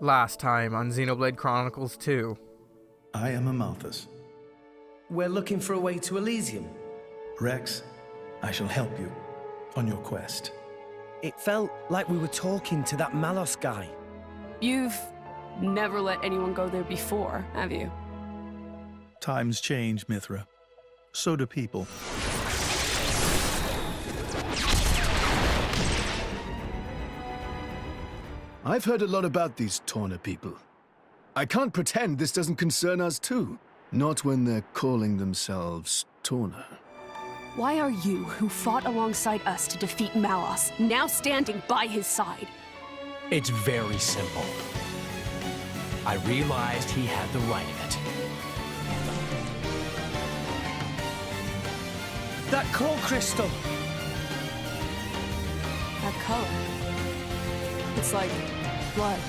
Last time on Xenoblade Chronicles 2. I am Amalthus. We're looking for a way to Elysium. Rex, I shall help you on your quest. It felt like we were talking to that Malos guy. You've never let anyone go there before, have you? Times change, Mithra. So do people. I've heard a lot about these Torna people. I can't pretend this doesn't concern us too. Not when they're calling themselves Torna. Why are you, who fought alongside us to defeat Malos, now standing by his side? It's very simple. I realized he had the right of it. That core crystal! That color. It's like blood.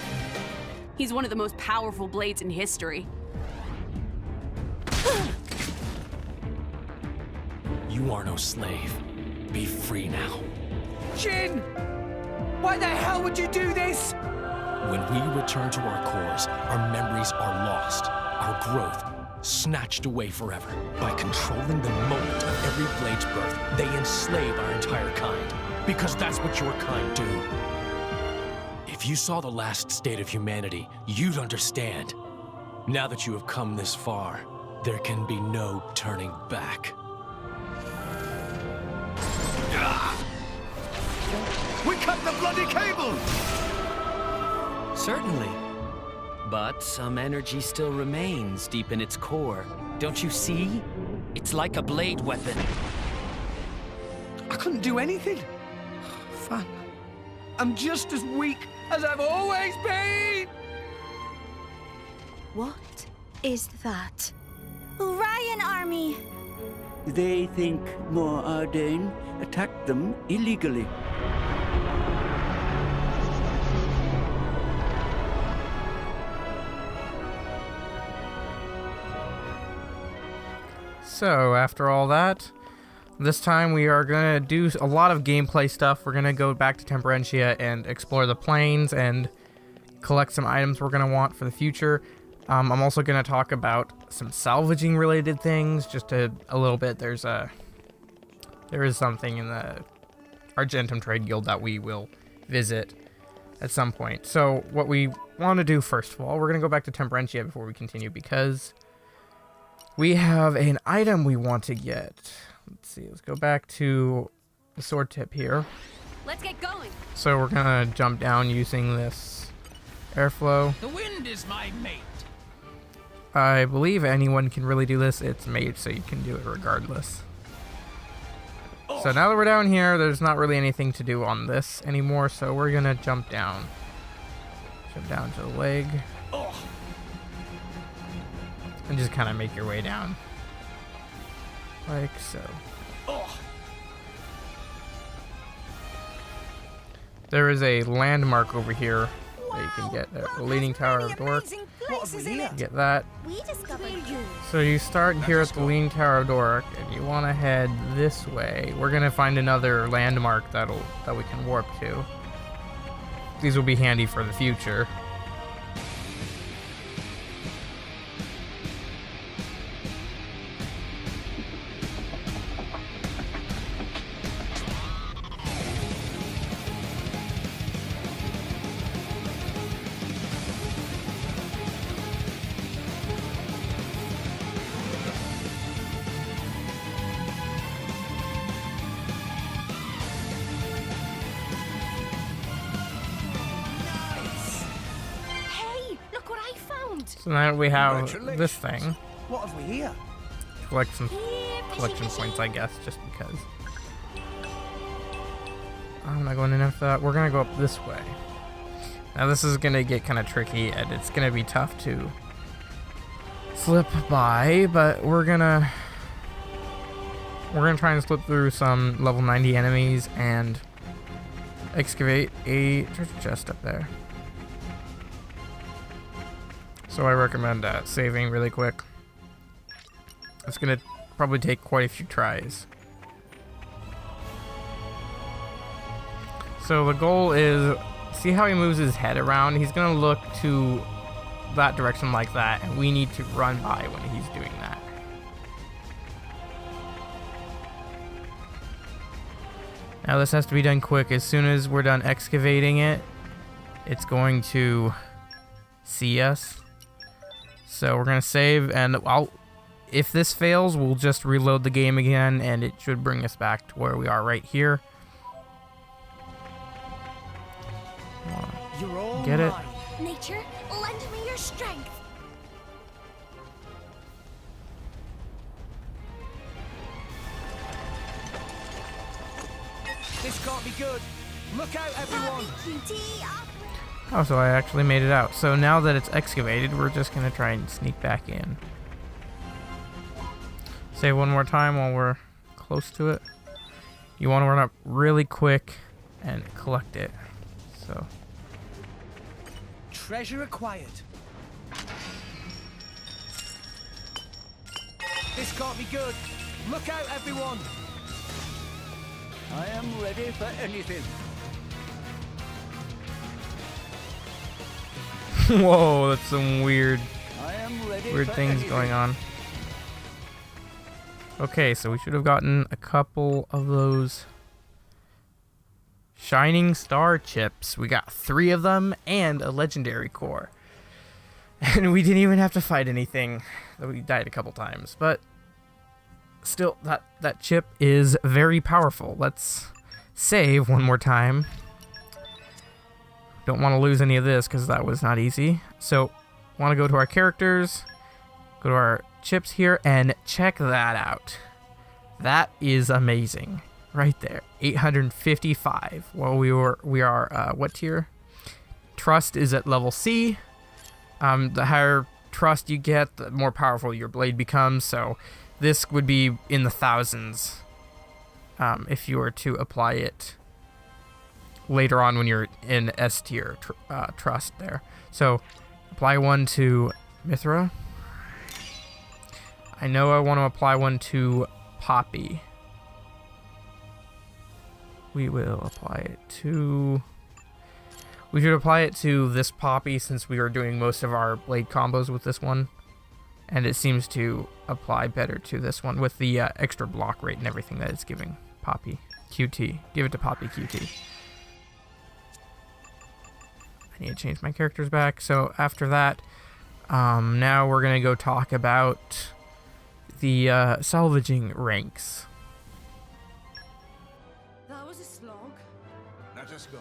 He's one of the most powerful blades in history. You are no slave. Be free now. Jin! Why the hell would you do this? When we return to our cores, our memories are lost. Our growth snatched away forever. By controlling the moment of every blade's birth, they enslave our entire kind. Because that's what your kind do. If you saw the last state of humanity, you'd understand. Now that you have come this far, there can be no turning back. We cut the bloody cable! Certainly. But some energy still remains deep in its core. Don't you see? It's like a blade weapon. I couldn't do anything. Fun. I'm just as weak as I've always been! What is that? Orion Army! They think more Ardanach attacked them illegally. So, after all that, this time we are going to do a lot of gameplay stuff. We're going to go back to Temperentia and explore the plains and collect some items we're going to want for the future. I'm also going to talk about some salvaging related things, just a little bit. There is something in the Argentum Trade Guild that we will visit at some point. So what we want to do first of all, we're going to go back to Temperentia before we continue because we have an item we want to get. Let's see, let's go back to the sword tip here. Let's get going. So we're going to jump down using this airflow. The wind is my mate. I believe anyone can really do this. It's made so you can do it regardless. So now that we're down here, there's not really anything to do on this anymore, so we're gonna jump down. Jump down to the leg. And just kind of make your way down. Like so. There is a landmark over here that you can get there. The Leaning Tower of Dork. Get that. We discovered you. So you start here at the Leaning Tower of Dork, and you want to head this way. We're gonna find another landmark that we can warp to. These will be handy for the future. So now we have this thing. What have we here? Collect some collection points, I guess, just because. I'm not going enough for that. We're going to go up this way. Now this is going to get kind of tricky, and it's going to be tough to slip by, but we're going to try and slip through some level 90 enemies and excavate a treasure chest up there. So I recommend saving really quick. It's gonna probably take quite a few tries. So the goal is see how he moves his head around? He's gonna look to that direction like that, and we need to run by when he's doing that. Now this has to be done quick. As soon as we're done excavating it, it's going to see us. So we're gonna save, and if this fails, we'll just reload the game again, and it should bring us back to where we are right here. You're all Get it? mine. Nature, lend me your strength. This can't be good. Look out, everyone. Oh, so I actually made it out. So now that it's excavated, we're just gonna try and sneak back in. Save one more time while we're close to it. You want to run up really quick and collect it. So Treasure acquired. This can't be good. Look out, everyone. I am ready for anything. whoa, that's some weird I am ready weird for things anything. going on. Okay, so we should have gotten a couple of those shining star chips. We got 3 of them and a legendary core. And we didn't even have to fight anything. We died a couple times, but still, that chip is very powerful. Let's save one more time. Don't want to lose any of this because that was not easy. So, want to go to our characters, go to our chips here, and check that out. That is amazing, right there. 855. Well, we are what tier? Trust is at level C. The higher trust you get, the more powerful your blade becomes. So this would be in the thousands if you were to apply it later on when you're in S tier trust there. So apply one to Mithra. I know I want to apply one to Poppy. We will apply it to... We should apply it to this Poppy since we are doing most of our blade combos with this one. And it seems to apply better to this one with the extra block rate and everything that it's giving Poppy. QT. Give it to Poppy QT. I need to change my characters back. So after that, now we're going to go talk about the salvaging ranks. That was a slog. Let us go.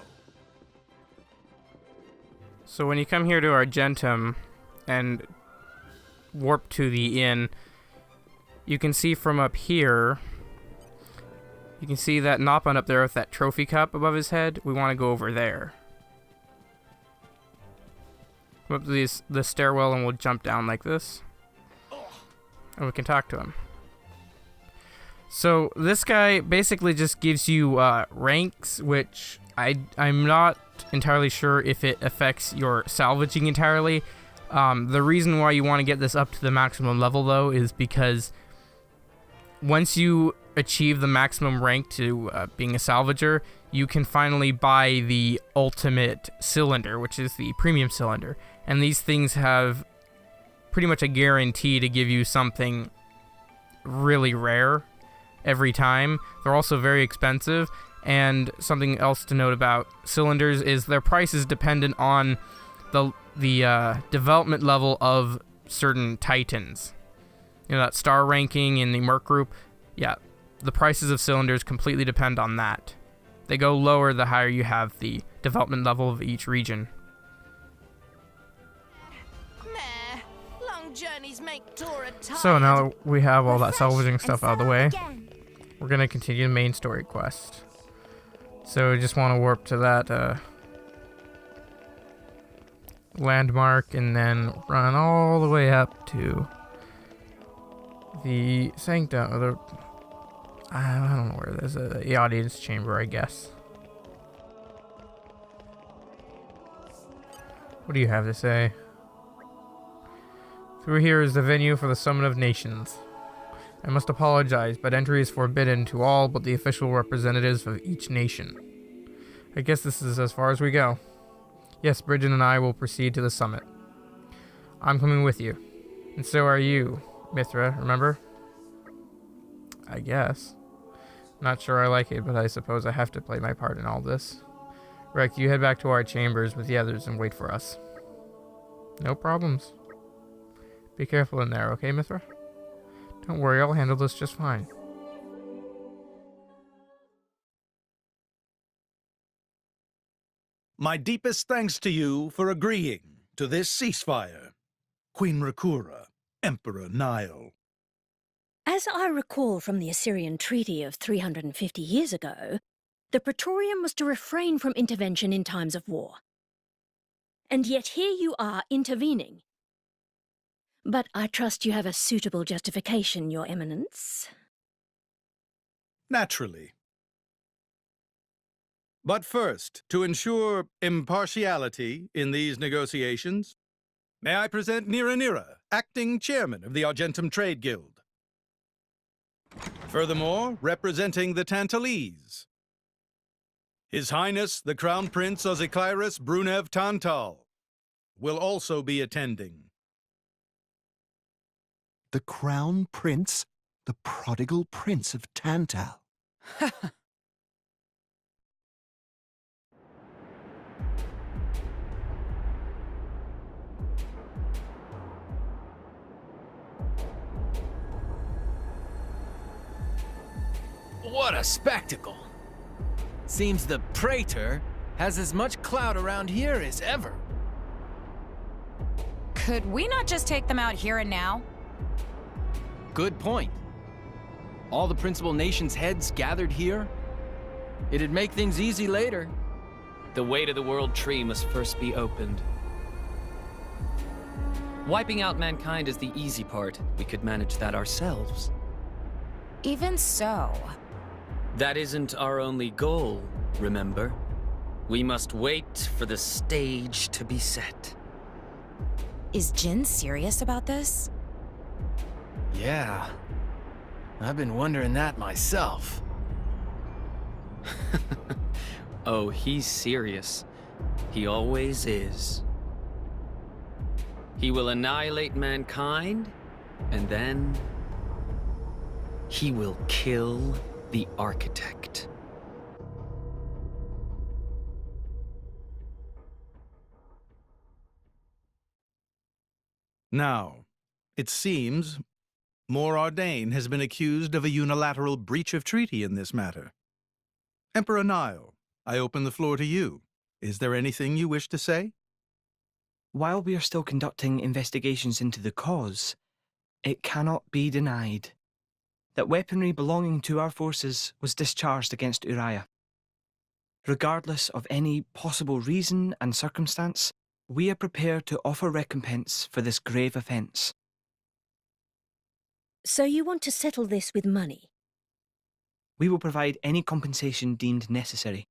So when you come here to Argentum and warp to the inn, you can see from up here, you can see that Noppan up there with that trophy cup above his head. We want to go over there. Come up to the stairwell and we'll jump down like this. And we can talk to him. So this guy basically just gives you ranks, which I'm not entirely sure if it affects your salvaging entirely. The reason why you want to get this up to the maximum level though is because once you achieve the maximum rank to being a salvager, you can finally buy the ultimate cylinder, which is the premium cylinder. And these things have pretty much a guarantee to give you something really rare every time. They're also very expensive, and something else to note about cylinders is their price is dependent on the development level of certain titans. You know, that star ranking in the Merc group, yeah, the prices of cylinders completely depend on that. They go lower the higher you have the development level of each region. Journeys make Tora tired. So now that we have all that salvaging stuff out of the way, Again. we're going to continue the main story quest. So we just want to warp to that landmark and then run all the way up to the sanctum, or I don't know where there's the audience chamber, I guess. What do you have to say? Through here is the venue for the Summit of Nations. I must apologize, but entry is forbidden to all but the official representatives of each nation. I guess this is as far as we go. Yes, Bridget and I will proceed to the summit. I'm coming with you. And so are you, Mithra, remember? I guess. Not sure I like it, but I suppose I have to play my part in all this. Rek, you head back to our chambers with the others and wait for us. No problems. Be careful in there, okay, Mithra? Don't worry, I'll handle this just fine. My deepest thanks to you for agreeing to this ceasefire, Queen Rakura, Emperor Niall. As I recall from the Assyrian treaty of 350 years ago, the Praetorium was to refrain from intervention in times of war. And yet here you are intervening. But I trust you have a suitable justification, Your Eminence. Naturally. But first, to ensure impartiality in these negotiations, may I present Nira, acting chairman of the Argentum Trade Guild. Furthermore, representing the Tantalese, His Highness the Crown Prince Ozikairis Brunev Tantal will also be attending. The Crown Prince? The prodigal Prince of Tantal? What a spectacle! Seems the Praetor has as much clout around here as ever. Could we not just take them out here and now? Good point. All the principal nations' heads gathered here? It'd make things easy later. The way to the World Tree must first be opened. Wiping out mankind is the easy part. We could manage that ourselves. Even so... That isn't our only goal, remember? We must wait for the stage to be set. Is Jin serious about this? Yeah. I've been wondering that myself. Oh, he's serious. He always is. He will annihilate mankind, and then... he will kill the Architect. Now, it seems Mor Ardain has been accused of a unilateral breach of treaty in this matter. Emperor Niall, I open the floor to you. Is there anything you wish to say? While we are still conducting investigations into the cause, it cannot be denied that weaponry belonging to our forces was discharged against Uriah. Regardless of any possible reason and circumstance, we are prepared to offer recompense for this grave offence. So you want to settle this with money? We will provide any compensation deemed necessary.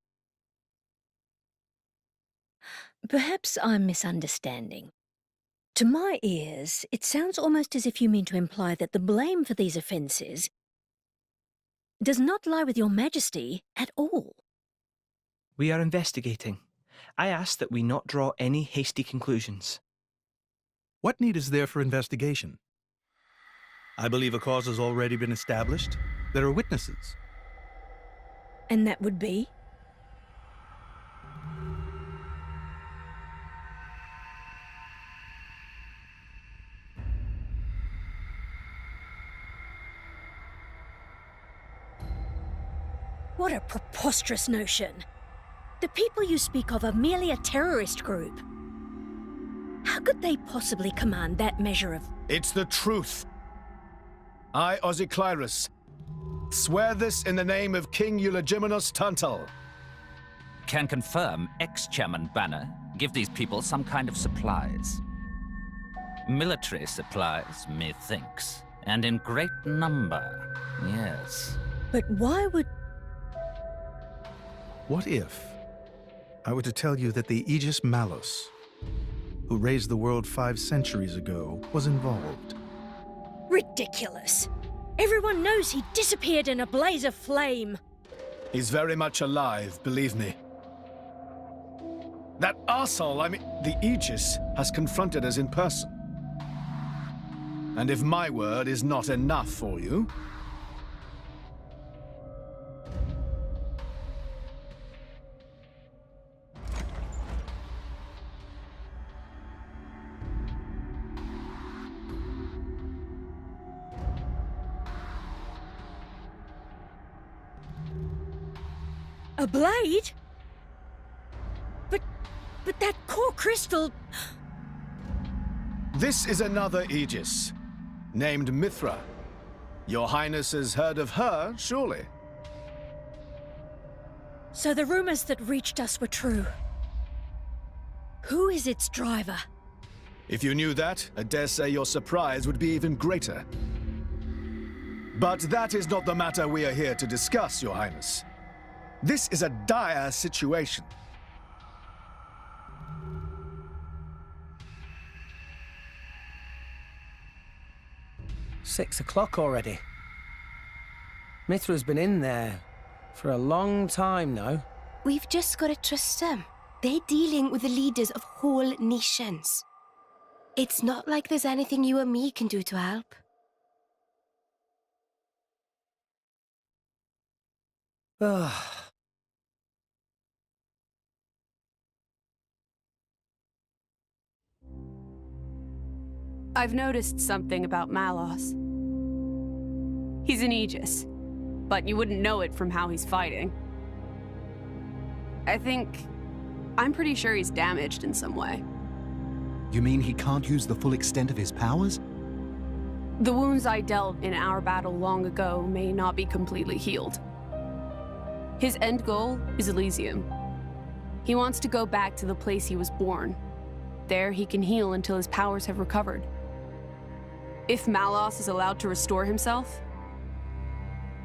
Perhaps I'm misunderstanding. To my ears, it sounds almost as if you mean to imply that the blame for these offences does not lie with your Majesty at all. We are investigating. I ask that we not draw any hasty conclusions. What need is there for investigation? I believe a cause has already been established. There are witnesses. And that would be? What a preposterous notion. The people you speak of are merely a terrorist group. How could they possibly command that measure of... It's the truth. I, Ozikairis, swear this in the name of King Eulogimenos Tantal. Can confirm ex-Chairman Banner give these people some kind of supplies. Military supplies, methinks, and in great number, yes. But why would... What if I were to tell you that the Aegis Malus, who raised the world 5 centuries ago, was involved? Ridiculous. Everyone knows he disappeared in a blaze of flame. He's very much alive, believe me. That arsehole, the Aegis, has confronted us in person. And if my word is not enough for you... A blade? But that core crystal... This is another Aegis, named Mithra. Your Highness has heard of her, surely? So the rumors that reached us were true. Who is its driver? If you knew that, I dare say your surprise would be even greater. But that is not the matter we are here to discuss, Your Highness. This is a dire situation. "6 o'clock already. Mithra's been in there for a long time now. We've just got to trust them. They're dealing with the leaders of whole nations. It's not like there's anything you or me can do to help. Ugh. I've noticed something about Malos. He's an Aegis, but you wouldn't know it from how he's fighting. I'm pretty sure he's damaged in some way. You mean he can't use the full extent of his powers? The wounds I dealt in our battle long ago may not be completely healed. His end goal is Elysium. He wants to go back to the place he was born. There he can heal until his powers have recovered. If Malos is allowed to restore himself,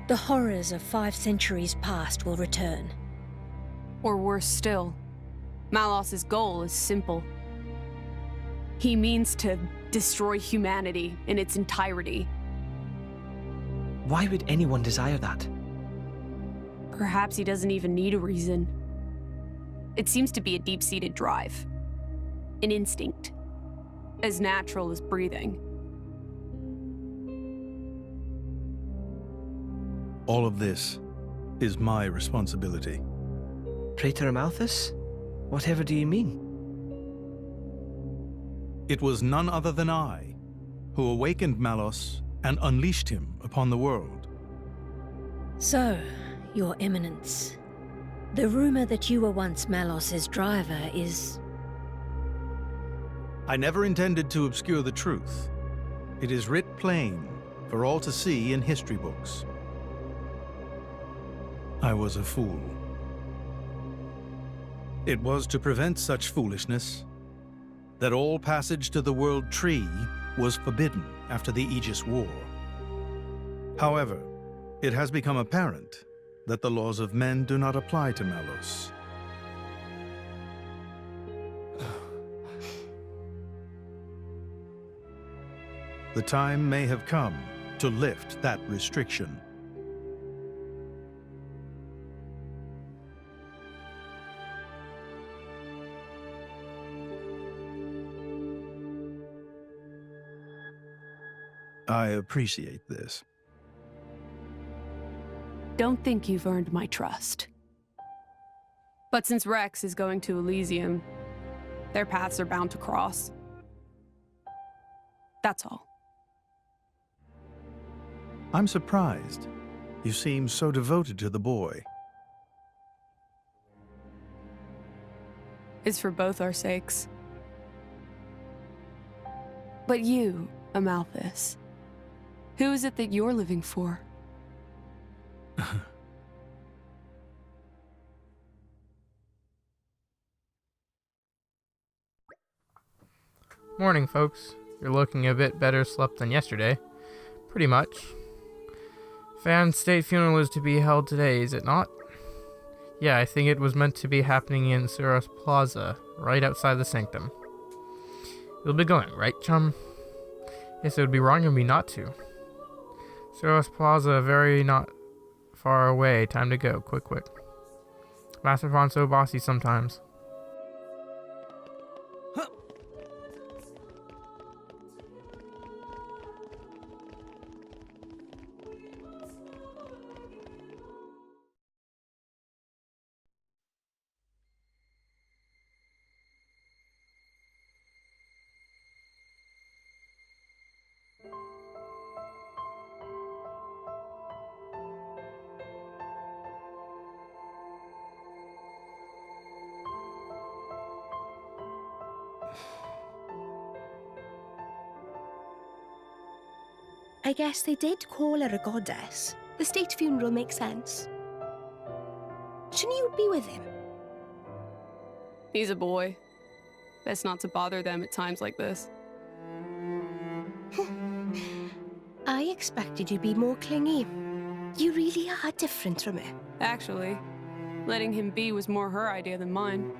the horrors of 5 centuries past will return. Or worse still, Malos's goal is simple. He means to destroy humanity in its entirety. Why would anyone desire that? Perhaps he doesn't even need a reason. It seems to be a deep-seated drive. An instinct. As natural as breathing. All of this is my responsibility. Praetor Amalthus? Whatever do you mean? It was none other than I who awakened Malos and unleashed him upon the world. So, Your Eminence, the rumor that you were once Malos's driver is... I never intended to obscure the truth. It is writ plain for all to see in history books. I was a fool. It was to prevent such foolishness that all passage to the World Tree was forbidden after the Aegis War. However, it has become apparent that the laws of men do not apply to Malos. The time may have come to lift that restriction. I appreciate this. Don't think you've earned my trust. But since Rex is going to Elysium, their paths are bound to cross. That's all. I'm surprised. You seem so devoted to the boy. It's for both our sakes. But you, Amalthus, who is it that you're living for? Morning, folks. You're looking a bit better slept than yesterday. Pretty much. Fan's state funeral is to be held today, is it not? Yeah, I think it was meant to be happening in Suros Plaza, right outside the sanctum. You'll be going, right, chum? Yes, it would be wrong of me not to. Suros Plaza, very not far away. Time to go. Quick. Master Fon so bossy sometimes. I guess they did call her a goddess. The state funeral makes sense. Shouldn't you be with him? He's a boy. Best not to bother them at times like this. I expected you'd be more clingy. You really are different from her. Actually, letting him be was more her idea than mine.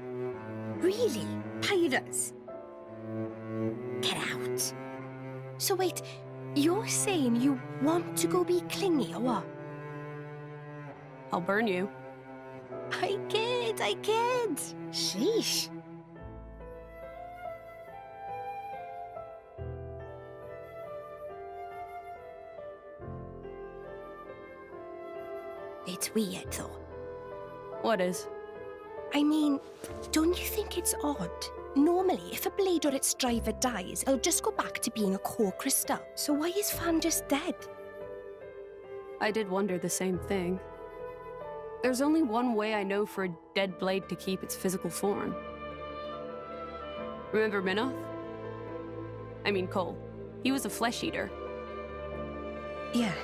Really? Pirates? Get out. So wait, you're saying you want to go be clingy or what? I'll burn you. I kid. Sheesh. It's weird, though. What is? I mean, don't you think it's odd? Normally, if a blade or its driver dies, it'll just go back to being a core crystal. So why is Fan just dead? I did wonder the same thing. There's only one way I know for a dead blade to keep its physical form. Remember Minoth? I mean Cole. He was a flesh eater. Yeah.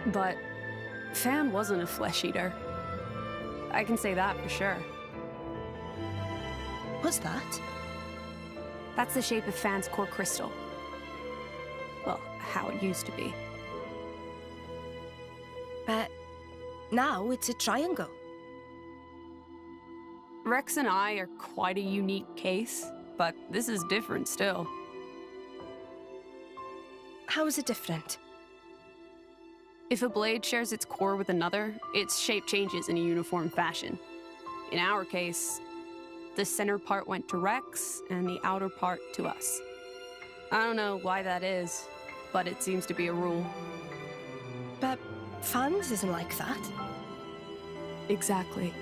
But Fan wasn't a flesh eater. I can say that for sure. What's that? That's the shape of Fan's core crystal. Well, how it used to be. But now it's a triangle. Rex and I are quite a unique case, but this is different still. How is it different? If a blade shares its core with another, its shape changes in a uniform fashion. In our case, the center part went to Rex, and the outer part to us. I don't know why that is, but it seems to be a rule. But Fan's isn't like that. Exactly.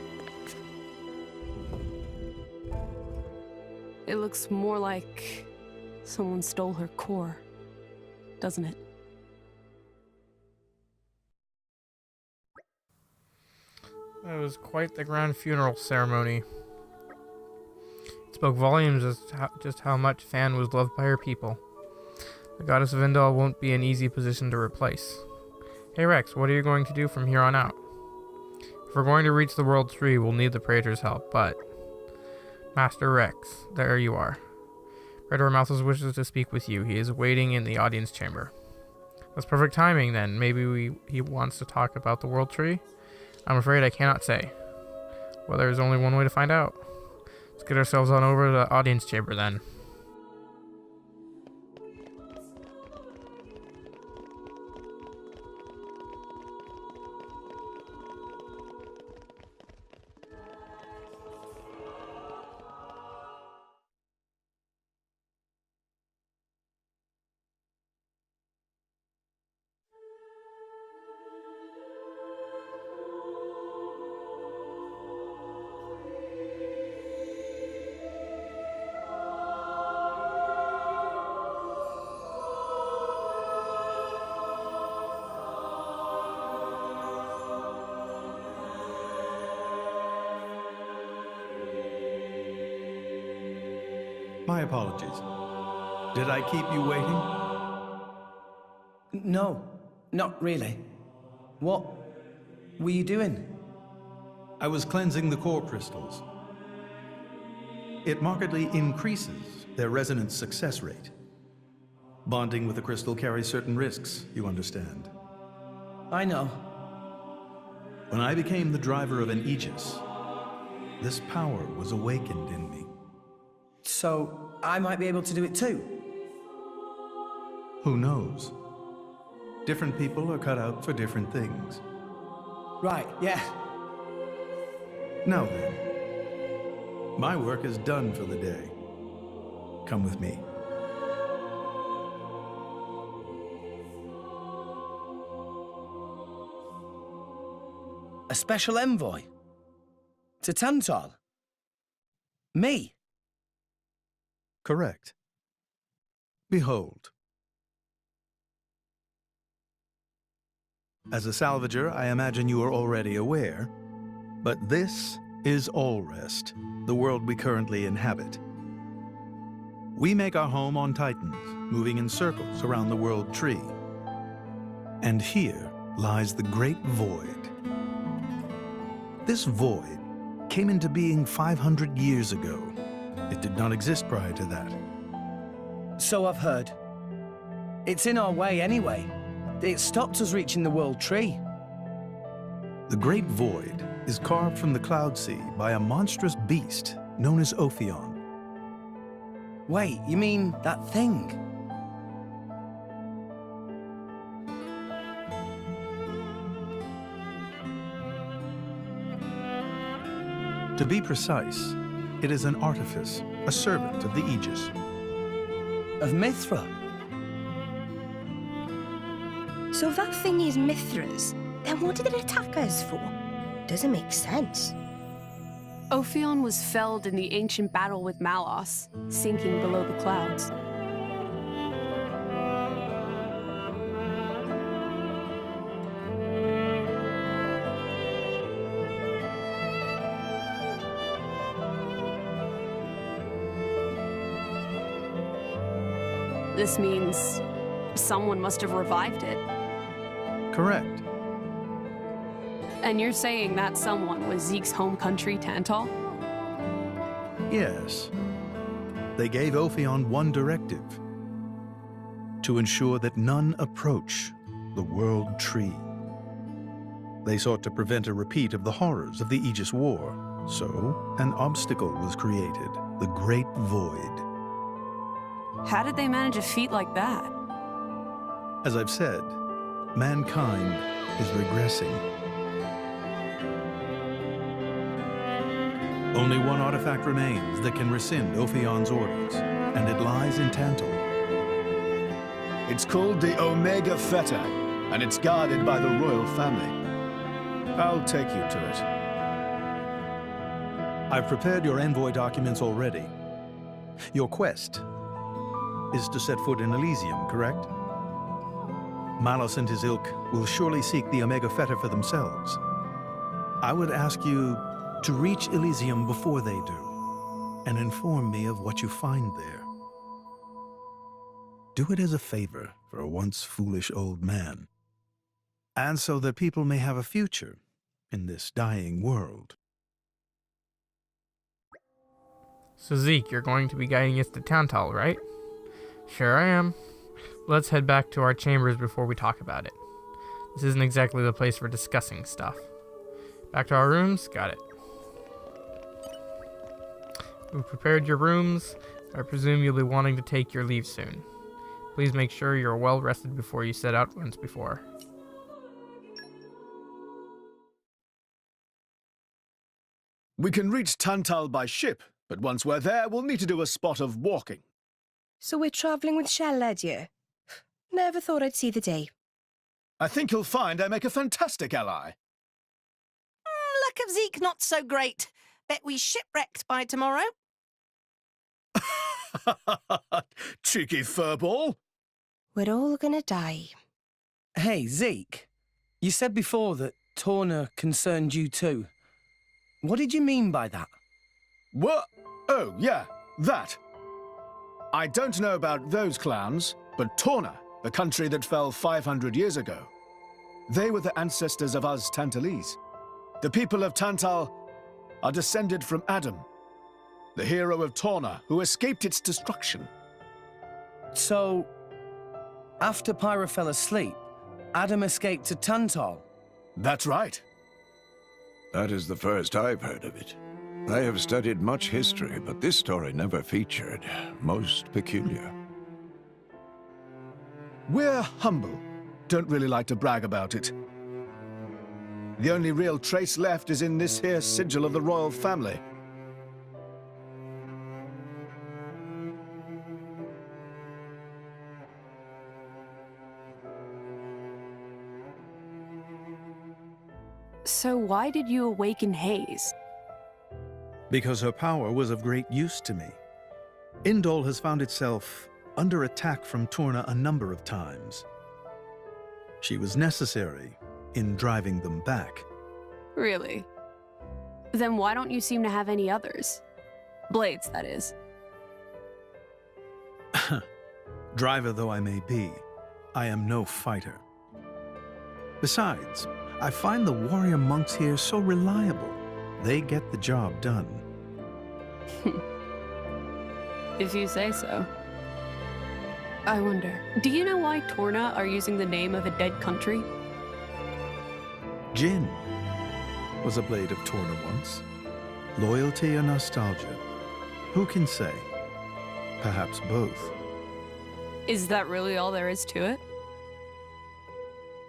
It looks more like someone stole her core, doesn't it? It was quite the grand funeral ceremony. It spoke volumes as to just how much Fan was loved by her people. The goddess of Indal won't be an easy position to replace. Hey Rex, what are you going to do from here on out? If we're going to reach the World Tree, we'll need the Praetor's help, but... Master Rex, there you are. Praetor Malthus wishes to speak with you. He is waiting in the audience chamber. That's perfect timing then. Maybe he wants to talk about the World Tree? I'm afraid I cannot say. Well, there's only one way to find out. Let's get ourselves on over to the audience chamber then. My apologies. Did I keep you waiting? No, not really. What were you doing? I was cleansing the core crystals. It markedly increases their resonance success rate. Bonding with a crystal carries certain risks, you understand. I know. When I became the driver of an Aegis, this power was awakened in me. So, I might be able to do it too? Who knows? Different people are cut out for different things. Right, yeah. Now then, my work is done for the day. Come with me. A special envoy? To Tantal? Me? Correct. Behold. As a salvager, I imagine you are already aware, but this is Allrest, the world we currently inhabit. We make our home on Titans, moving in circles around the world tree. And here lies the Great Void. This void came into being 500 years ago. It did not exist prior to that. So I've heard. It's in our way anyway. It stopped us reaching the world tree. The Great Void is carved from the Cloud Sea by a monstrous beast known as Ophion. Wait, you mean that thing? To be precise, it is an artifice, a servant of the Aegis. Of Mithra? So that thing is Mithra's. Then what did it attack us for? Doesn't make sense. Ophion was felled in the ancient battle with Malos, sinking below the clouds. This means someone must have revived it. Correct. And you're saying that someone was Zeke's home country, Tantal? Yes. They gave Ophion one directive: to ensure that none approach the World Tree. They sought to prevent a repeat of the horrors of the Aegis War, so an obstacle was created, the Great Void. How did they manage a feat like that? As I've said, mankind is regressing. Only one artifact remains that can rescind Ophion's orders, and it lies in Tantal. It's called the Omega Fetter, and it's guarded by the royal family. I'll take you to it. I've prepared your envoy documents already. Your quest is to set foot in Elysium, correct? Malos and his ilk will surely seek the Omega Fetter for themselves. I would ask you to reach Elysium before they do, and inform me of what you find there. Do it as a favor for a once foolish old man, and so that people may have a future in this dying world. So Zeke, you're going to be guiding us to Tantal, right? Sure I am. Let's head back to our chambers before we talk about it. This isn't exactly the place for discussing stuff. Back to our rooms? Got it. We've prepared your rooms. I presume you'll be wanting to take your leave soon. Please make sure you're well rested before you set out once before. We can reach Tantal by ship, but once we're there, we'll need to do a spot of walking. So we're travelling with Shell-led you? Never thought I'd see the day. I think you'll find I make a fantastic ally. Luck of Zeke not so great. Bet we shipwrecked by tomorrow. Cheeky furball. We're all gonna die. Hey, Zeke. You said before that Torna concerned you too. What did you mean by that? What? Oh, yeah, that. I don't know about those clans, but Torna, the country that fell 500 years ago, they were the ancestors of us Tantalese. The people of Tantal are descended from Adam, the hero of Torna who escaped its destruction. So, after Pyra fell asleep, Adam escaped to Tantal? That's right. That is the first I've heard of it. I have studied much history, but this story never featured. Most peculiar. We're humble. Don't really like to brag about it. The only real trace left is in this here sigil of the royal family. So why did you awaken Hayes? Because her power was of great use to me. Indol has found itself under attack from Torna a number of times. She was necessary in driving them back. Really? Then why don't you seem to have any others? Blades, that is. Driver though I may be, I am no fighter. Besides, I find the warrior monks here so reliable. They get the job done. If you say so. I wonder, do you know why Torna are using the name of a dead country? Jin was a blade of Torna once. Loyalty or nostalgia? Who can say? Perhaps both. Is that really all there is to it?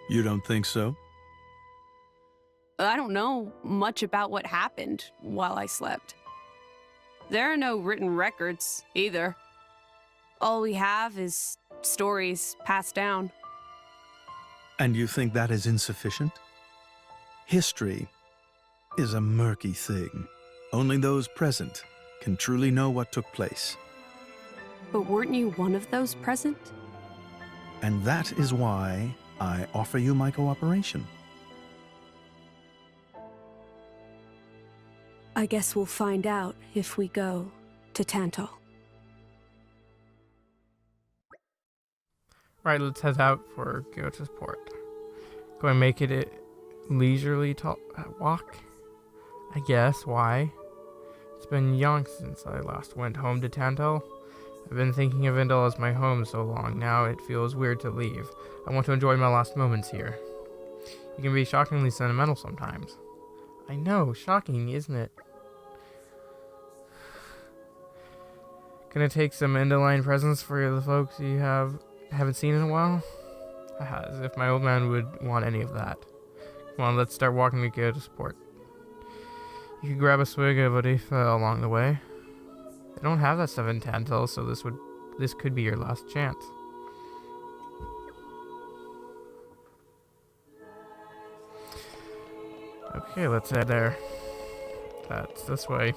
You don't think so? I don't know much about what happened while I slept. There are no written records, either. All we have is stories passed down. And you think that is insufficient? History is a murky thing. Only those present can truly know what took place. But weren't you one of those present? And that is why I offer you my cooperation. I guess we'll find out if we go to Tantal. Right, let's head out for Gota's Port. Go and make it a leisurely walk. I guess. Why? It's been young since I last went home to Tantal. I've been thinking of Indal as my home so long, now it feels weird to leave. I want to enjoy my last moments here. You can be shockingly sentimental sometimes. I know, shocking, isn't it? Gonna take some Indaline presents for the folks you haven't seen in a while? As if my old man would want any of that. Come on, let's start walking to Gota's Port. You could grab a swig of Odifa along the way. They don't have that stuff in Tantal, so this could be your last chance. Okay, let's head there. That's this way.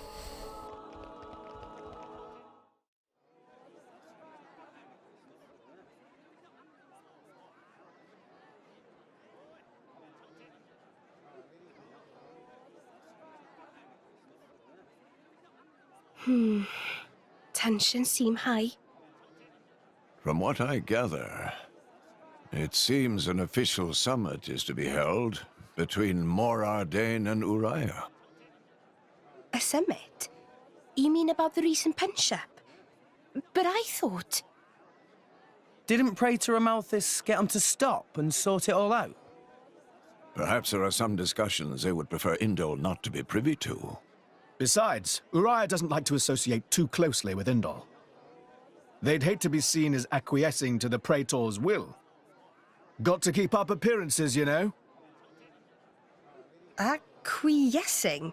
Tensions seem high. From what I gather, it seems an official summit is to be held between Mor Ardain and Uriah. A summit? You mean about the recent penship? But I thought... Didn't Praetor Amalthus get them to stop and sort it all out? Perhaps there are some discussions they would prefer Indal not to be privy to. Besides, Uriah doesn't like to associate too closely with Indal. They'd hate to be seen as acquiescing to the Praetor's will. Got to keep up appearances, you know. Acquiescing?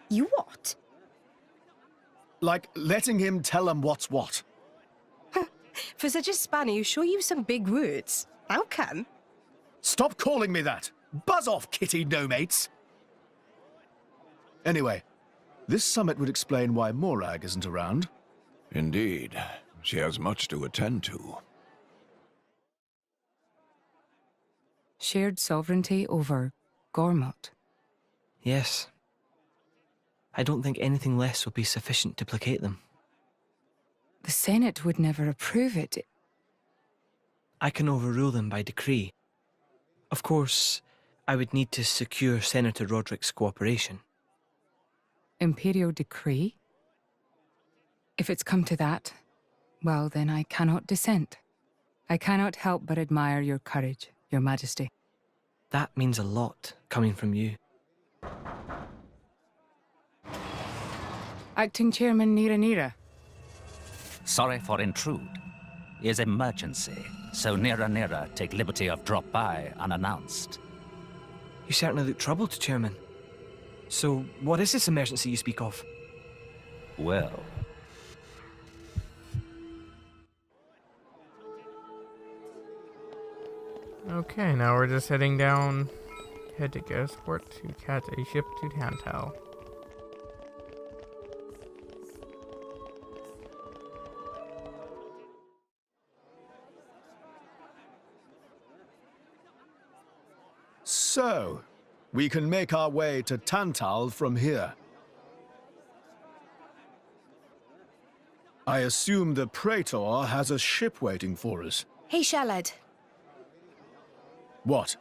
You what? Like letting him tell them what's what. For such a spanner, you sure use some big words. How come? Stop calling me that! Buzz off, kitty no-mates! Anyway, this summit would explain why Morag isn't around. Indeed. She has much to attend to. Shared sovereignty over Gormott. Yes. I don't think anything less will be sufficient to placate them. The Senate would never approve it. I can overrule them by decree. Of course, I would need to secure Senator Roderick's cooperation. Imperial decree? If it's come to that, well, then I cannot dissent. I cannot help but admire your courage, Your Majesty. That means a lot, coming from you. Acting Chairman Nira. Sorry for intrude. Is emergency, so Nira take liberty of drop by unannounced. You certainly look troubled, Chairman. So, what is this emergency you speak of? Well... Okay, now we're just heading down. Head to Gota's Port to catch a ship to Tantal. So, we can make our way to Tantal from here. I assume the Praetor has a ship waiting for us. Hey, Shalad. What?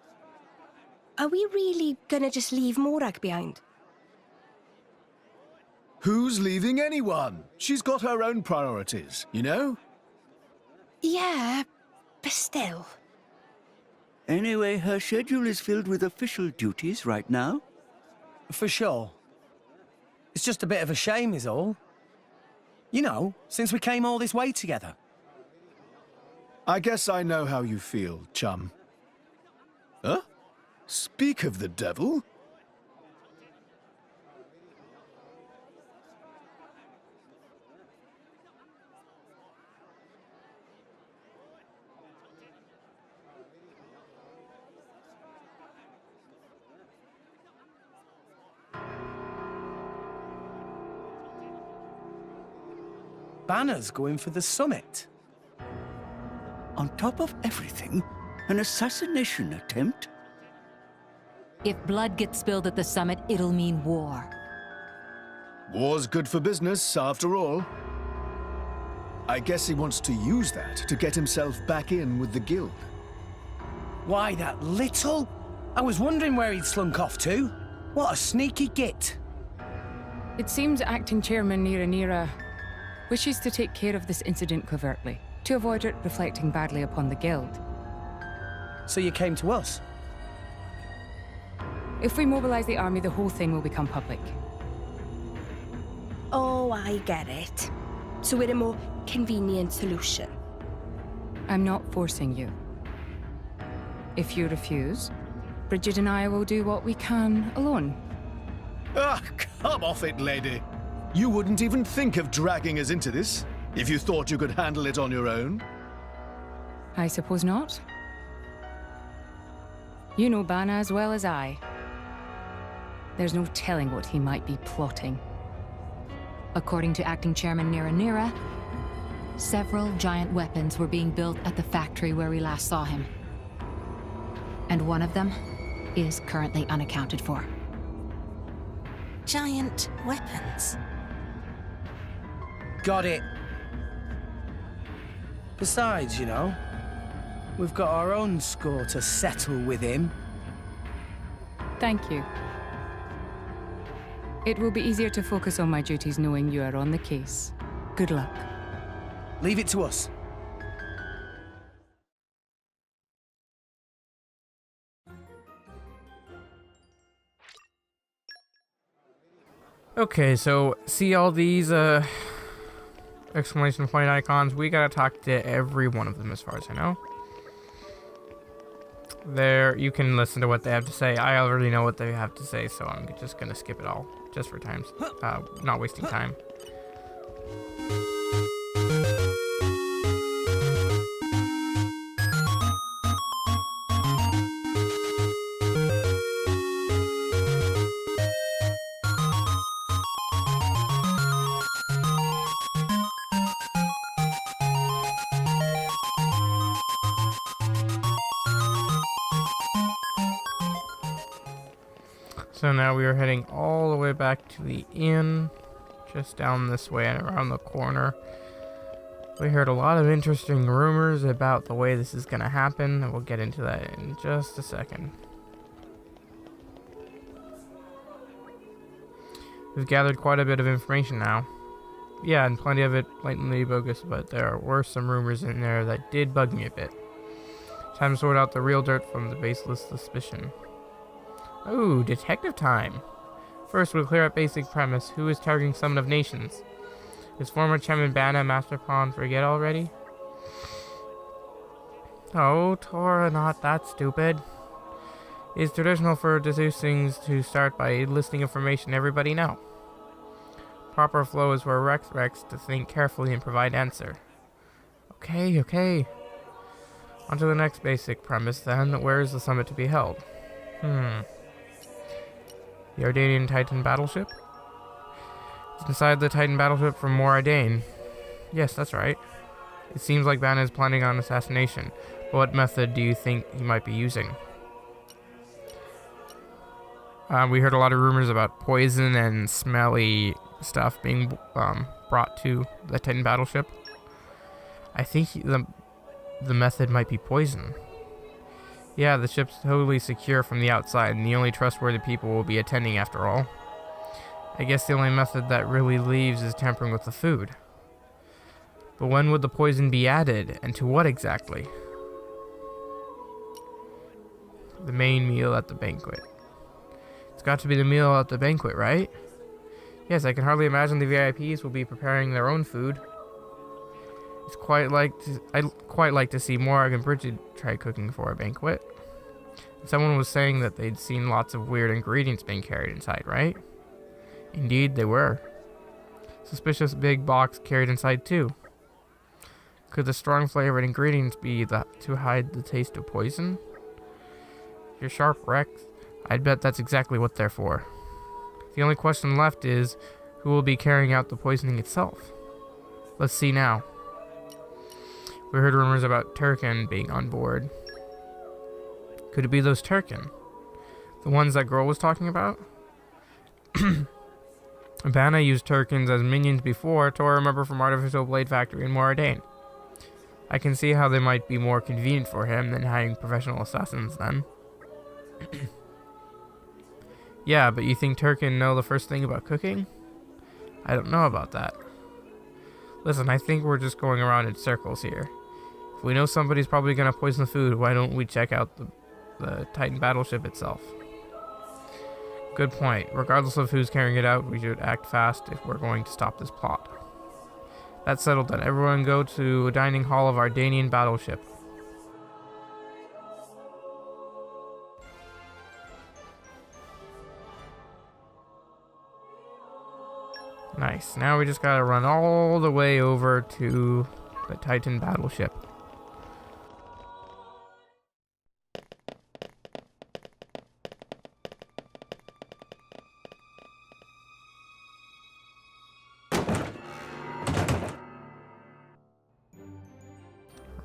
Are we really gonna just leave Morag behind? Who's leaving anyone? She's got her own priorities, you know? Yeah, but still. Anyway, her schedule is filled with official duties right now. For sure. It's just a bit of a shame is all. You know, since we came all this way together. I guess I know how you feel, chum. Huh? Speak of the devil? Banner's going for the summit. On top of everything, an assassination attempt? If blood gets spilled at the summit, it'll mean war. War's good for business, after all. I guess he wants to use that to get himself back in with the guild. Why, that little? I was wondering where he'd slunk off to. What a sneaky git. It seems Acting Chairman Nira wishes to take care of this incident covertly, to avoid it reflecting badly upon the guild. So you came to us? If we mobilize the army, the whole thing will become public. Oh, I get it. So we're a more convenient solution. I'm not forcing you. If you refuse, Bridget and I will do what we can alone. Ah, come off it, lady. You wouldn't even think of dragging us into this, if you thought you could handle it on your own. I suppose not. You know Bana as well as I. There's no telling what he might be plotting. According to Acting Chairman Nira, several giant weapons were being built at the factory where we last saw him. And one of them is currently unaccounted for. Giant weapons. Got it. Besides, you know, we've got our own score to settle with him. Thank you. It will be easier to focus on my duties knowing you are on the case. Good luck. Leave it to us. Okay, so see all these exclamation point icons? We gotta talk to every one of them as far as I know. There, you can listen to what they have to say. I already know what they have to say, so I'm just gonna skip it all, just for times, not wasting time. So now we are heading all the way back to the inn, just down this way and around the corner. We heard a lot of interesting rumors about the way this is going to happen, and we'll get into that in just a second. We've gathered quite a bit of information now. Yeah, and plenty of it blatantly bogus, but there were some rumors in there that did bug me a bit. Time to sort out the real dirt from the baseless suspicion. Ooh, detective time. First, we'll clear up basic premise. Who is targeting Summit of Nations? Is former Chairman Bana Master Pawn forget already? Oh, Tora, not that stupid. It is traditional for deducings to start by listing information everybody know. Proper flow is where Rex to think carefully and provide answer. Okay. On to the next basic premise then. Where is the summit to be held? The Ardanian Titan battleship? It's inside the Titan battleship from Mor Ardain. Yes, that's right. It seems like Bana is planning on assassination. But what method do you think he might be using? We heard a lot of rumors about poison and smelly stuff being brought to the Titan battleship. I think the method might be poison. Yeah, the ship's totally secure from the outside, and the only trustworthy people will be attending after all. I guess the only method that really leaves is tampering with the food. But when would the poison be added, and to what exactly? The main meal at the banquet. It's got to be the meal at the banquet, right? Yes, I can hardly imagine the VIPs will be preparing their own food. I'd quite like to see Morag and Bridget try cooking for a banquet. Someone was saying that they'd seen lots of weird ingredients being carried inside, right? Indeed, they were. Suspicious big box carried inside too. Could the strong flavored ingredients be to hide the taste of poison? If you're sharp, Rex, I'd bet that's exactly what they're for. The only question left is, who will be carrying out the poisoning itself? Let's see now. We heard rumors about Turkin being on board. Could it be those Turkin? The ones that girl was talking about? Vanna used Turkins as minions before, to remember from Artificial Blade Factory in Moradane. I can see how they might be more convenient for him than hiring professional assassins then. Yeah, but you think Turkin know the first thing about cooking? I don't know about that. Listen, I think we're just going around in circles here. If we know somebody's probably going to poison the food, why don't we check out the Titan battleship itself? Good point. Regardless of who's carrying it out, we should act fast if we're going to stop this plot. That's settled then. Everyone go to a dining hall of Ardanian battleship. Nice. Now we just gotta run all the way over to the Titan battleship.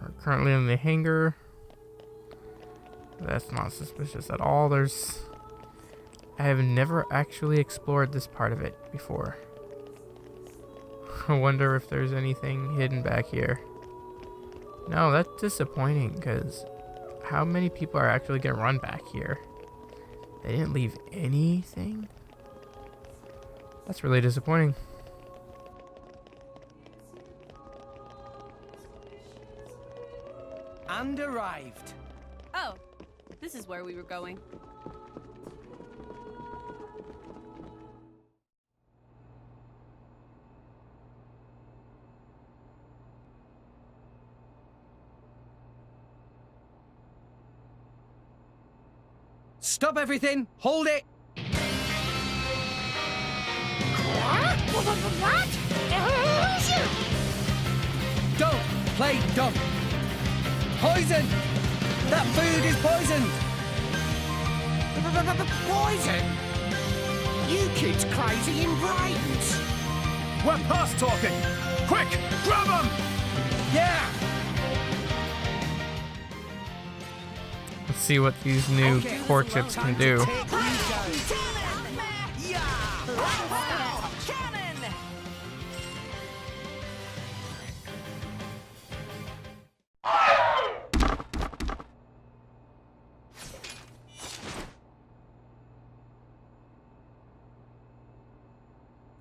We're currently in the hangar. That's not suspicious at all. I have never actually explored this part of it before. I wonder if there's anything hidden back here. No, that's disappointing, because how many people are actually going to run back here? They didn't leave anything? That's really disappointing. And arrived. Oh, this is where we were going. Stop everything! Hold it! What? Don't play dumb! Poison! That food is poisoned! Poison? You kids crazy in brains! We're past talking! Quick, grab them! Yeah! Let's see what these new core chips can do.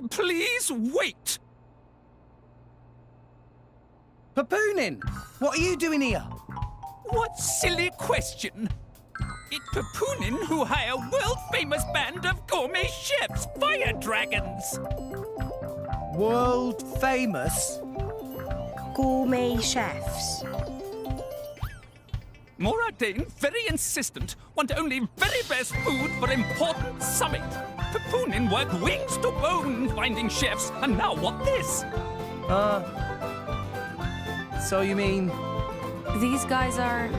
Please wait! Papoonin! What are you doing here? What silly question! It's Papoonin who hire world-famous band of gourmet chefs, fire dragons! World famous? Gourmet chefs. Moradane, very insistent, want only very best food for important summit. Papoonin work wings to bone finding chefs, and now what this? So you mean... These guys are...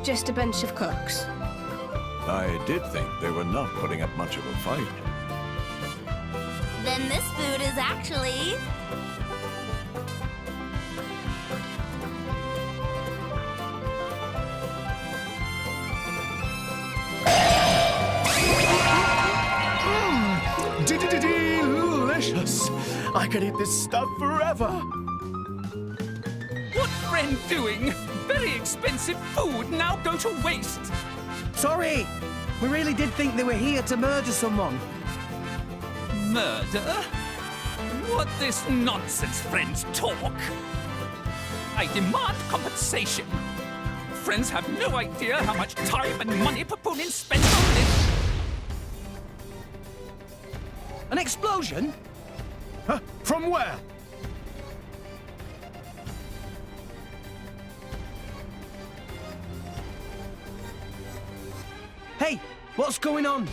Just a bunch of cooks. I did think they were not putting up much of a fight. Then this food is actually... Delicious! delicious. I could eat this stuff forever. What friend doing? Very expensive food now go to waste. Sorry! We really did think they were here to murder someone. Murder? What this nonsense friends talk? I demand compensation. Friends have no idea how much time and money Papunin spends on this. An explosion? Huh? From where? Hey, what's going on?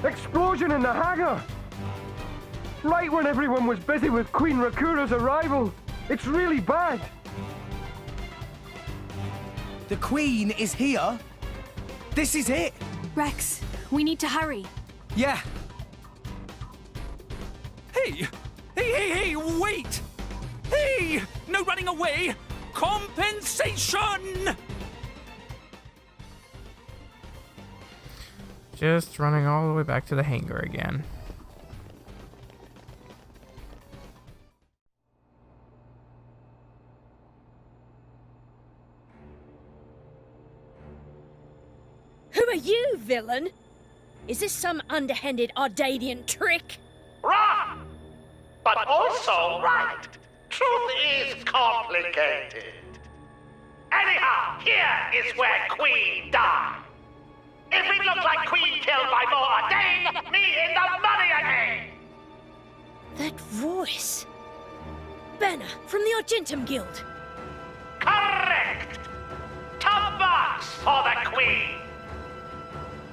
Explosion in the hangar! Right when everyone was busy with Queen Rakura's arrival. It's really bad. The Queen is here? This is it? Rex, we need to hurry. Yeah. Hey! Hey, wait! Hey! No running away! Compensation! Just running all the way back to the hangar again. Who are you, villain? Is this some underhanded Ardanian trick? Wrong! But also right. Truth is complicated. Anyhow, here is where Queen died. If it looks like Queen killed by more Ardain, me in the money again! That voice. Banner from the Argentum Guild. Correct! Top box for the Queen!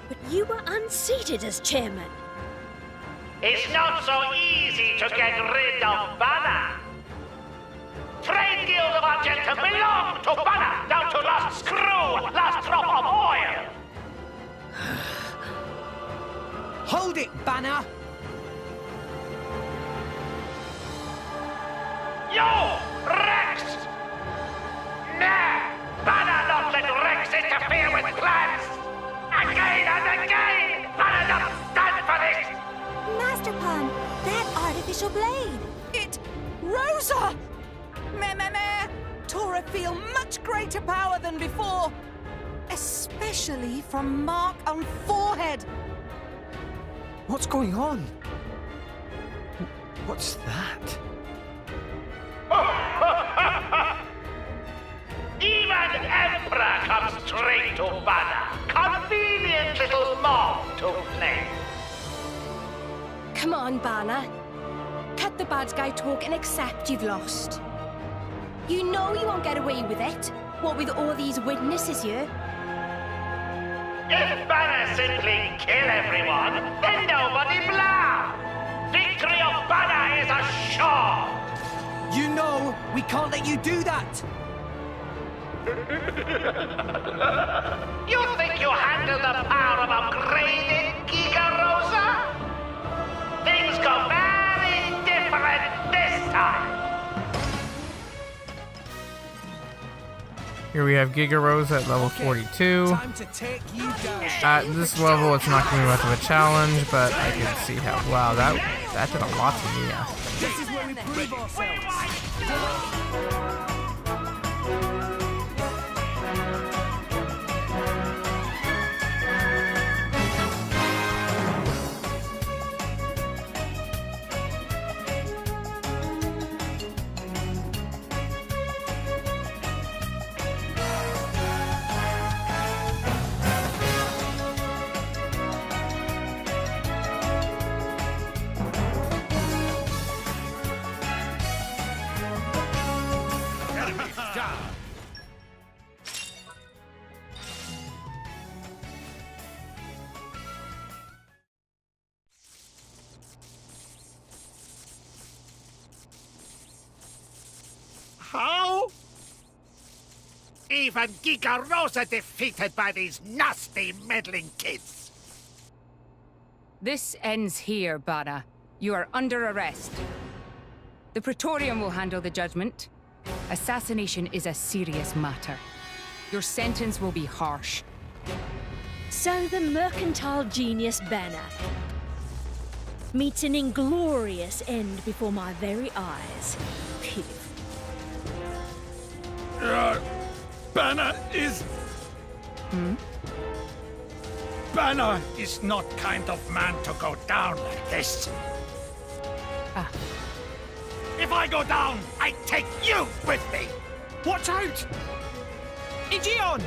But you were unseated as chairman. It's not so easy to get rid of Banner. Trade Guild of Argentum belong to Banner, down to last screw, last drop of oil! Hold it, Banner! You! Rex! Nah! Banner not let Rex interfere with plans! Again and again! Banner don't stand for this! Master Pan, that artificial blade. It... Rosa! Meh. Tora feel much greater power than before. Especially from mark on forehead. What's going on? What's that? Even Emperor comes straight to Banner. Convenient little mob to play. Come on, Banner. Cut the bad guy talk and accept you've lost. You know you won't get away with it. What with all these witnesses here? If Banner simply kill everyone, then nobody blah! Victory of Banner is assured! You know we can't let you do that! You think you handle the power of upgraded Giga Rosa? Things go very different this time! Here we have Giga Rose at level 42. Time to take you down. At this level, it's not going to be much of a challenge, but I can see how. Wow, that did a lot to Mia. This is where we prove ourselves. How? Even Giga Rosa defeated by these nasty meddling kids. This ends here, Banner. You are under arrest. The Praetorium will handle the judgment. Assassination is a serious matter. Your sentence will be harsh. So the mercantile genius Banner. meets an inglorious end before my very eyes. Pitiful. Banner is... Banner is not kind of man to go down like this. If I go down, I take you with me. Watch out! Aegeon!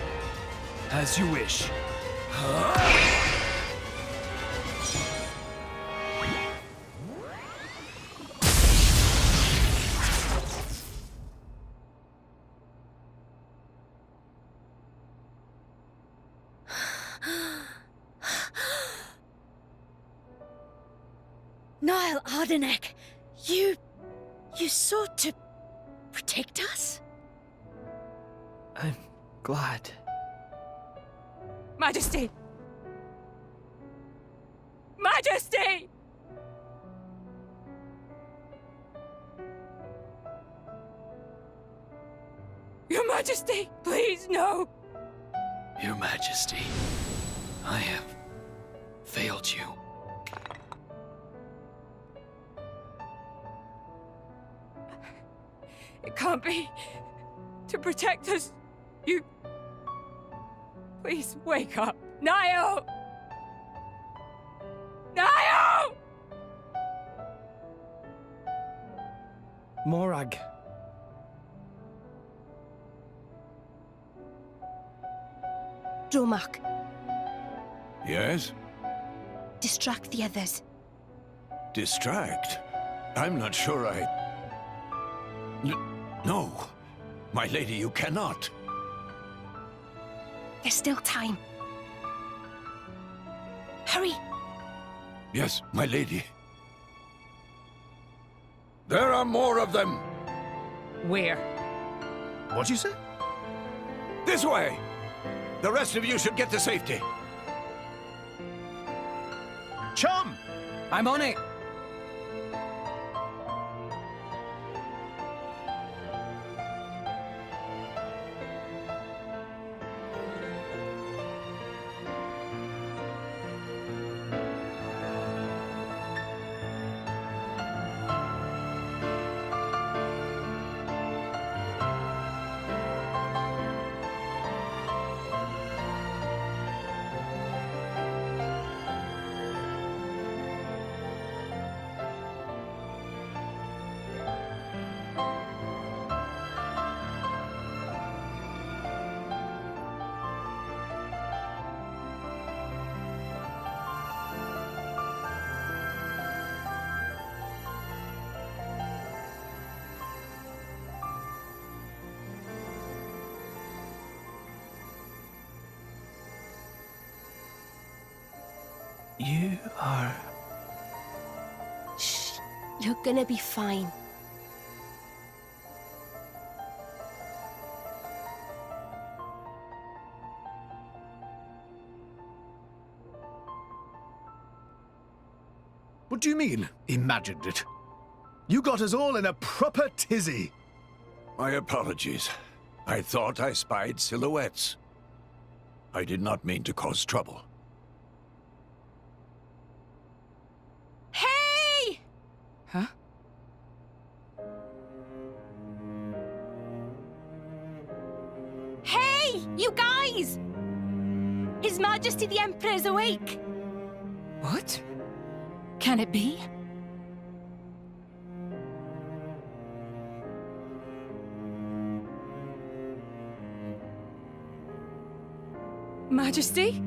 As you wish. Niall, Ardanach, you sought to protect us? I'm glad. Majesty! Majesty! Your Majesty, please, no! Your Majesty, I have failed you. It can't be. To protect us, you... Please, wake up. Niall! Niall! Morag. Ardanach, Yes? distract the others. Distract? I'm not sure I... No. My lady, you cannot. There's still time. Hurry! Yes, my lady. There are more of them! Where? What'd you say? This way! The rest of you should get to safety. Chum! I'm on it! You are... Shh. You're gonna be fine. What do you mean, imagined it? You got us all in a proper tizzy. My apologies. I thought I spied silhouettes. I did not mean to cause trouble. Hey! Huh? Hey! You guys! His Majesty the Emperor's awake! What? Can it be? Majesty?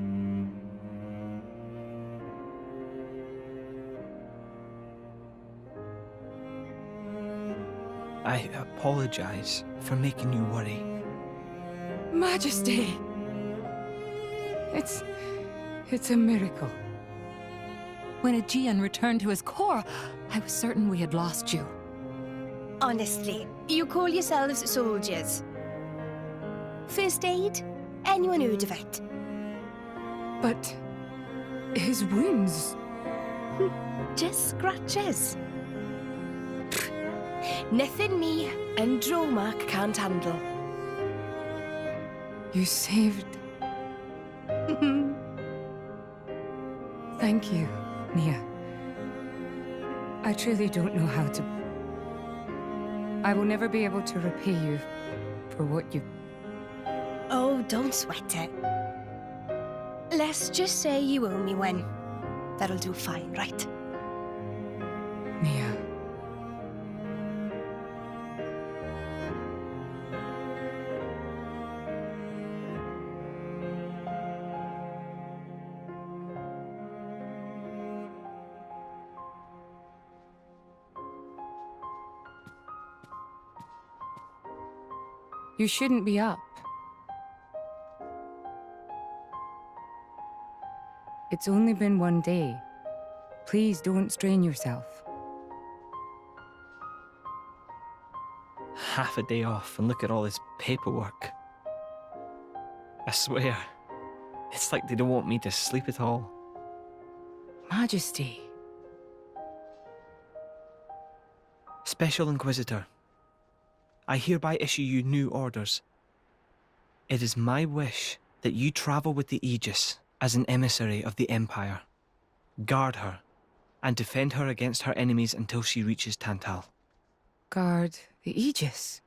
I apologize for making you worry. Majesty! It's a miracle. When Aegeon returned to his core, I was certain we had lost you. Honestly, you call yourselves soldiers. First aid? Anyone heard of it? But his wounds... Just scratches. Nothing me and Ardanach can't handle. You saved... Thank you, Nia. I truly don't know how to... I will never be able to repay you for what you... Oh, don't sweat it. Let's just say you owe me one. That'll do fine, right? Mia. You shouldn't be up. It's only been one day. Please don't strain yourself. Half a day off and look at all this paperwork. I swear, it's like they don't want me to sleep at all. Majesty. Special Inquisitor, I hereby issue you new orders. It is my wish that you travel with the Aegis as an emissary of the Empire. Guard her, and defend her against her enemies until she reaches Tantal. Guard the Aegis?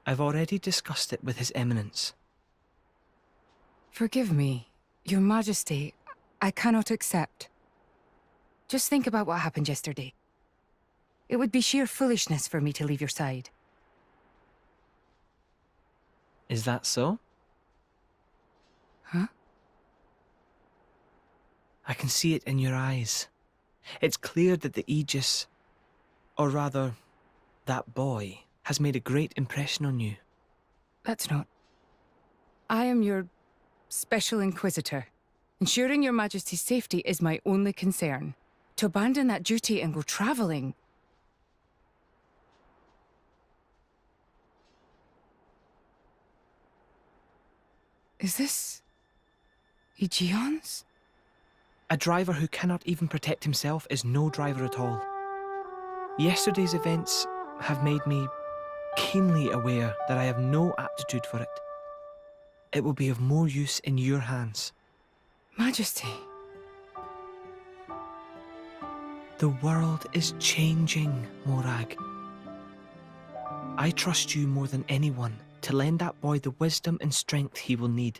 I've already discussed it with His Eminence. Forgive me, Your Majesty. I cannot accept. Just think about what happened yesterday. It would be sheer foolishness for me to leave your side. Is that so? Huh? I can see it in your eyes. It's clear that the Aegis, or rather, that boy, has made a great impression on you. That's not... I am your Special Inquisitor. Ensuring Your Majesty's safety is my only concern. To abandon that duty and go traveling... Is this... Aegeon's? A driver who cannot even protect himself is no driver at all. Yesterday's events have made me keenly aware that I have no aptitude for it. It will be of more use in your hands. Majesty. The world is changing, Morag. I trust you more than anyone to lend that boy the wisdom and strength he will need.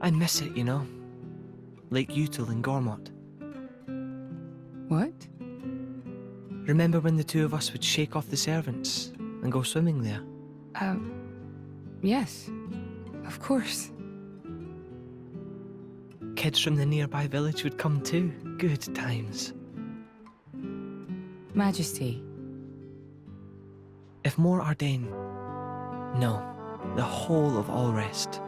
I miss it, you know. Lake Util and Gormott. What? Remember when the two of us would shake off the servants and go swimming there? Yes. Of course. Kids from the nearby village would come too. Good times. Majesty. If more Ardain... No, the whole of Allrest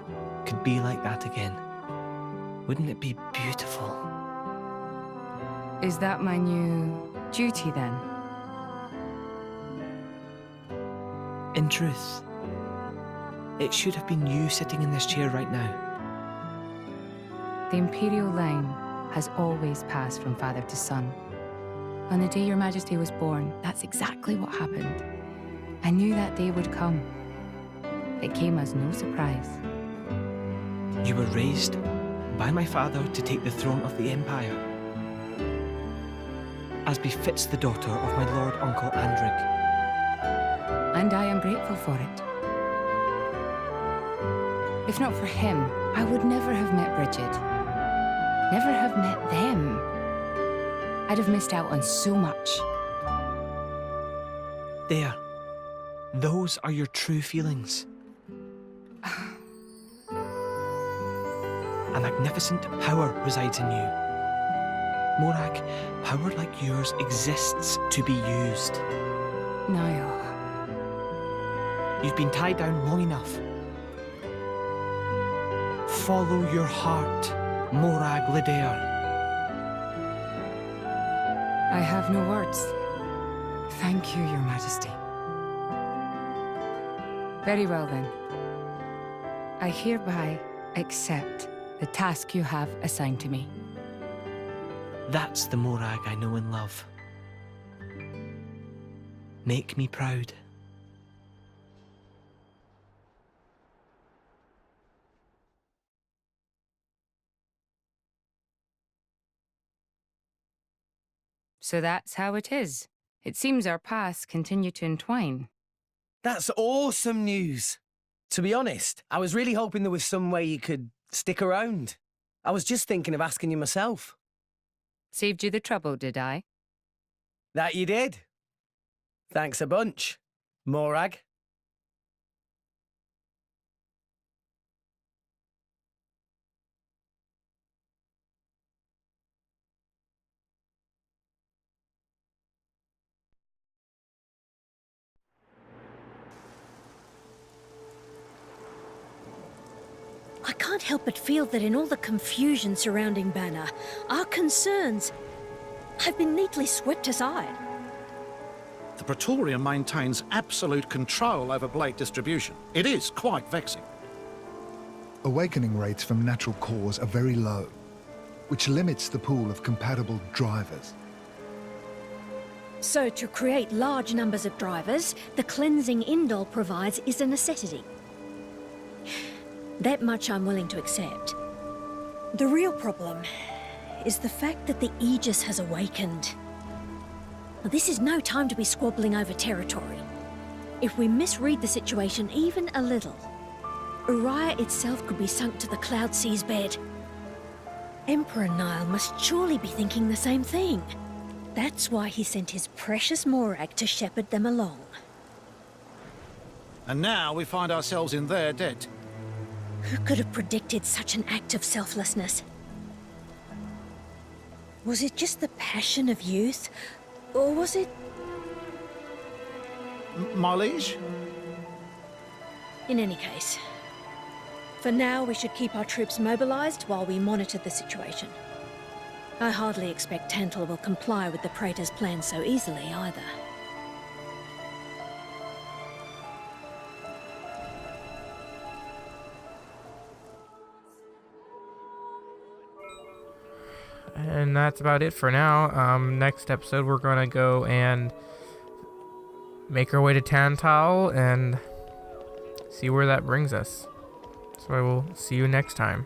could be like that again. Wouldn't it be beautiful? Is that my new duty then? In truth, it should have been you sitting in this chair right now. The Imperial line has always passed from father to son. On the day Your Majesty was born, that's exactly what happened. I knew that day would come. It came as no surprise. You were raised by my father to take the throne of the Empire, as befits the daughter of my Lord Uncle Andric. And I am grateful for it. If not for him, I would never have met Bridget. Never have met them. I'd have missed out on so much. There. Those are your true feelings. A magnificent power resides in you. Morag, power like yours exists to be used. Niall. You've been tied down long enough. Follow your heart, Morag Lidair. I have no words. Thank you, Your Majesty. Very well then. I hereby accept the task you have assigned to me. That's the Morag I know and love. Make me proud. So that's how it is. It seems our paths continue to entwine. That's awesome news. To be honest, I was really hoping there was some way you could stick around. I was just thinking of asking you myself. Saved you the trouble, did I? That you did. Thanks a bunch, Morag. I can't help but feel that in all the confusion surrounding Banner, our concerns have been neatly swept aside. The Praetorium maintains absolute control over blade distribution. It is quite vexing. Awakening rates from natural cores are very low, which limits the pool of compatible drivers. So to create large numbers of drivers, the cleansing Indol provides is a necessity. That much I'm willing to accept. The real problem is the fact that the Aegis has awakened. Now, this is no time to be squabbling over territory. If we misread the situation even a little, Uriah itself could be sunk to the Cloud Sea's bed. Emperor Niall must surely be thinking the same thing. That's why he sent his precious Morag to shepherd them along. And now we find ourselves in their debt. Who could have predicted such an act of selflessness? Was it just the passion of youth? Or was it... My liege? In any case, for now we should keep our troops mobilized while we monitor the situation. I hardly expect Tantal will comply with the Praetor's plan so easily either. And that's about it for now. Next episode, we're going to go and make our way to Tantal and see where that brings us. So I will see you next time.